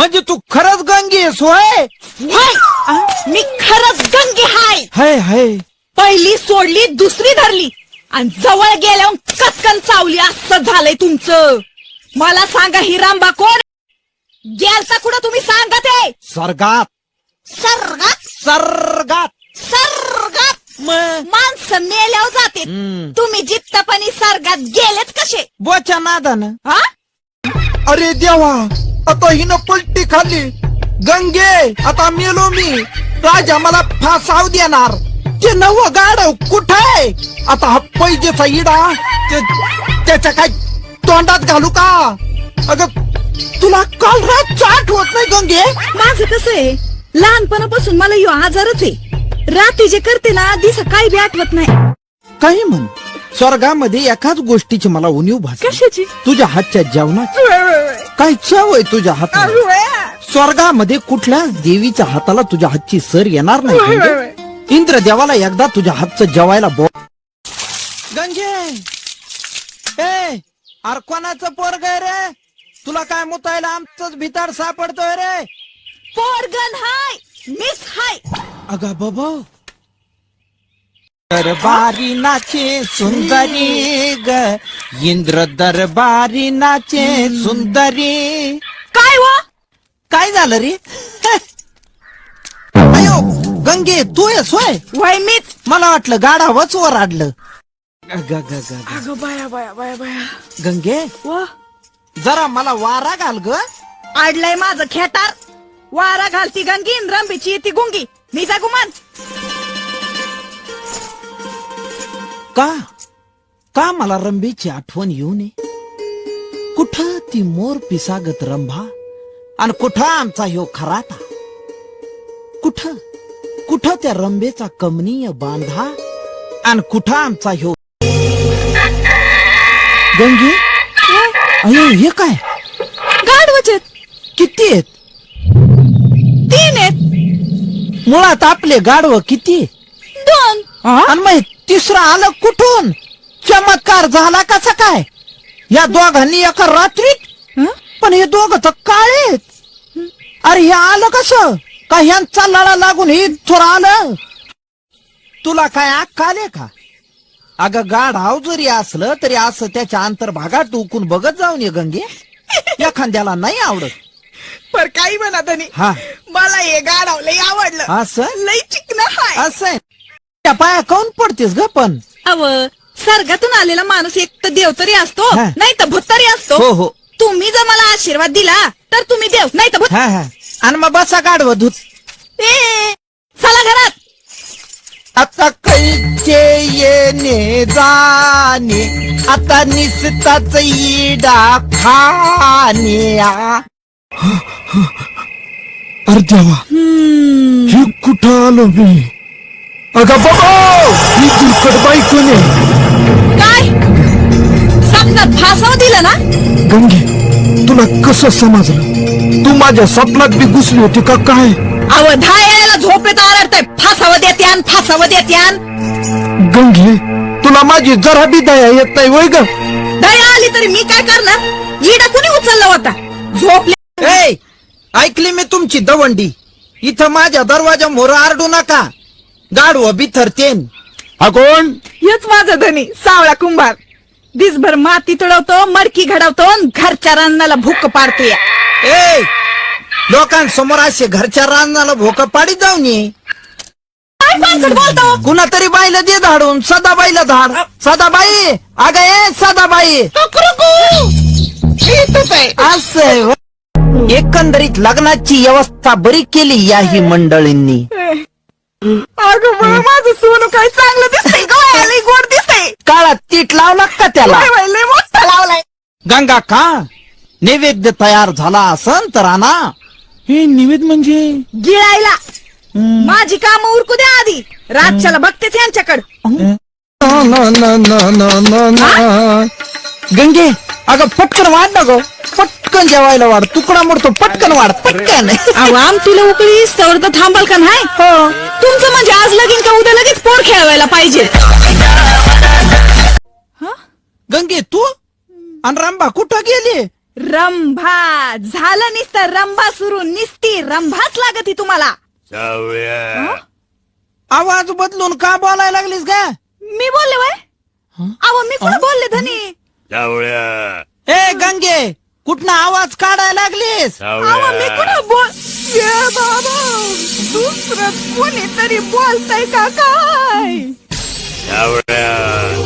म्हणजे तू खरंच गंगी आहेस होय? मी खरंच गंगे हाय. हाय हाय. पहिली सोडली दुसरी धरली आणि जवळ गेल्यावर कचकन चावली. असं झालंय तुमचं. मला सांगा ही रामबा कोण? गेलता कुठं तुम्ही सांगा ते. स्वर्गात. सर्गात स्वर्गात. सर्गात माणसं मेल्यावर जाते. तुम्ही जित्तपणी सर्गात गेलेत कसे? बोच्या नादानं. हा अरे देवा, आता हिनं पलटी खाल्ली. गंगे, आता मेलो मी. राजा मला फासाव देणार. ते नवं गाडव कुठे? आता हा पैजेचा इडा त्याच्या काय तोंडात घालू का? अगं तुला काल रात आठवत नाही गंगे? माझं कसं आहे, लहानपणापासून मला यो आजारच आहे. रात्री जे करते ना दिस काही बी आठवत नाही. काही म्हण, स्वर्गामध्ये एकाच गोष्टीची मला उणीव भासली. कशाची? तुझ्या हातच्या जेवणाची. काय चव आहे तुझ्या हातात? स्वर्गामध्ये कुठल्या देवीच्या हाताला तुझ्या हातची सर येणार नाही गंगे? इंद्रदेवाला एकदा तुझ्या हातचं जेवायला बोल. गंगे, ए अरे कोणाचं पोरग आहे रे? तुला काय मुतायला आमचंच भिताड सापडतोय रे? पोरगन हाय, मिस हाय. अगा बाबा, दरबारी नाचे सुंदरी ग, इंद्र दरबारी नाचे सुंदरी. काय हो? काय झालं रे? अयो गंगे, तू येस होय? वय मीच. मला वाटलं गाढावच वर आडलं. अगं बाया बाया बाया बाया. गंगे, वा जरा मला वारा घाल ग. आडलाय माझं खेटार. वारा घालती गंगी, रंबीची ती गुंगी. मी जा गुमान. का का मला रंभेची आठवण येऊ नये? कुठं ती मोर पिसागत रंभा आणि कुठं आमचा ह्यो खराता? कुठं कुठं त्या रंभेचा कमनीय बांधा आणि कुठं आमचा ह्यो गंगे? अयो हे काय? गाढवचेत. किती आहेत? 3 आहेत. मुळात आपले गाढव किती? 2. आणि मग तिसरं आलं कुठून? चमत्कार झाला कसा काय? या दोघांनी एका रात्रीत? पण हे दोघं तर काळेत. अरे हे आलं कसं? का ह्यांचा लळा लागून हे थोडं आलं? तुला काय अक्कल आले का? अगं गाढाव जरी असलं तरी असं त्याच्या अंतर्भागात डुकून बघत जाऊन ये गंगे. एखाद्याला नाही आवडत. पर काही म्हणा तनी, हा मला हे गाढव लय आवडलं. असं लय चिकन हाय. असं आहे. त्या पाया काऊन पडतेस ग? पण अव सर्गातून आलेला माणूस एक तर देव तरी असतो, हा. नाही तर भूत तरी असतो. हो हो. तुम्ही जर मला आशीर्वाद दिला तर तुम्ही देव, नाही तर भूत. हा हा. आणि मग बसा गाढव धूत. ए, चला घरात. आता कैचे येणे जाणे, आता निसताच इडा खाणे. अरे देवा, हे कुठं आलो मी? अगं बाबा, ही दुर्कट बायको ने. काय स्वप्नात फासाव दिलं ना? गंगे, तुला कसं समजलं? तू माझ्या स्वप्नात बी घुसली होती का काय? अव धायाला झोपेत आरडतय, फासावं देत्यान, फासावं देत्यान. गंगे, तुला माझी जरा बी दया येत नाही वय ग? दया आली तरी मी काय करणार? इडा कुणी उचलला होता? झोपले. ए, ऐकली मी तुमची दवंडी. इथं माझ्या दरवाजा मोर आरडू नका. गाडव बिथरतेन. हा कोण? हेच माझा धनी सावळा कुंभार. दिसभर माती तुडवतो, मडकी घडवतो, घरच्या रानाला भूक पाडतो. ए, लोकांसमोर असे घरच्या रानाला भोका पाडीत जाऊन ये. काय पानसट बोलतो? कुणा तरी बाईला दे धाडून. सदाबाईला धाड. सदाबाई, अगं ए सदाबाई. असं आहे व्हय. एकंदरीत लग्नाची व्यवस्था बरी केली याही मंडळींनी. अगं बा, माझं सोनू काय चांगलं दिसतंय, गळ्याला गोड दिसतंय. काळात तीट लावला का त्याला? लय मोठा लावलाय. गंगा का नैवेद्य तयार झाला असन तर आणा. हे निवेद म्हणजे गिळायला. माझी काम उरकू द्या आधी. रातच्याला बघतेच यांच्याकडं. गंगे, अगं पटकन वाढ ना गो. पटकन जेवायला वाढ. तुकडा मोडतो, पटकन वाढ, पटकन. तुला उकळीस तर थांबाल का नाही? हो. तुमचं म्हणजे आज लगीन का उद्या लगेच पोर खेळवायला पाहिजे. गंगे, तू आणि रामबा कुठं गेली? रंभा झालं निसतं रंभा सुरू निसती रंभाच लागती तुम्हाला. सावळ्या आवाज बदलून का बोलायला लागलीस का? मी बोलले वय अहो मी कुठं बोलले धनी. सावळ्या ए गंगे, कुठनं आवाज काढायला लागलीस? अहो मी कुठं बोल ये बाबा दुसरं कोणीतरी बोलतय का काय? सावळ्या